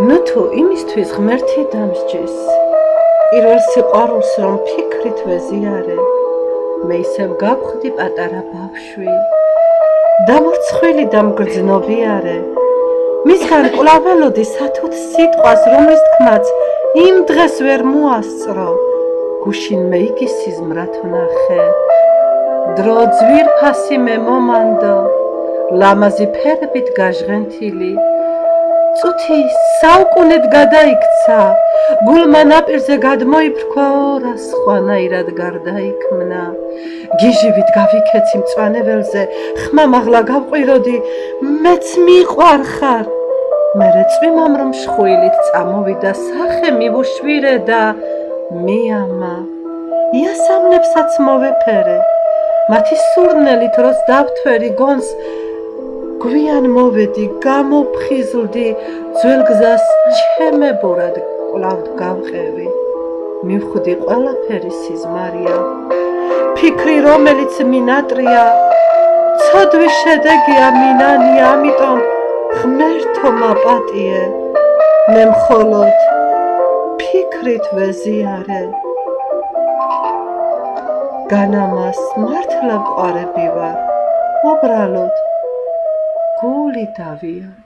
ნუ თუ იმისთვის ღმერთი დამსჯის პირველ სიყვარულს რომ ფიქრით ვეზიარე მე ისევ გავხდი პატარა ბავშვი დამორცხვილი და მგრძნობიარე მისგან კვლავ ველოდი სათუთ სიტყვას რომლის თქმაც იმ დღეს ვერ მოასწრო გუშინ მე იგი სიზმრად ვნახე დრო ძვირფასი მე მომანდო ლამაზი ფერებით გაჟღენთილი წუთი საუკუნედ გადაიქცა გულმა ნაპირზე გადმოიფრქვა ორა სხვანაირად გარდაიქმნა გიჟივით გავიქეცი მწვანე ველზე ხმა მაღლა გავყვიროდი მეც მიყვარხარ მერე წვიმამ რომ შხვილით წამოვიდა სახე მივუშვირე და მიამა იასამნებსაც მოვეფერე მათი სურნელით როს დავთვერი გონს გვიან მოვედი გამოფხიზლდი ძველ გზას ჩემებურად კვლავ გავყევი მივხვდი ყველაფერი სიზმარია ფიქრი რომელიც მინატრია ცოდვის შედეგია მინანია ამიტომ ღმერთო მაპატიე მე მხოლოდ ფიქრით ვეზიარე განამას მართლა გვყარები ვარ უბრალოდ გული დავია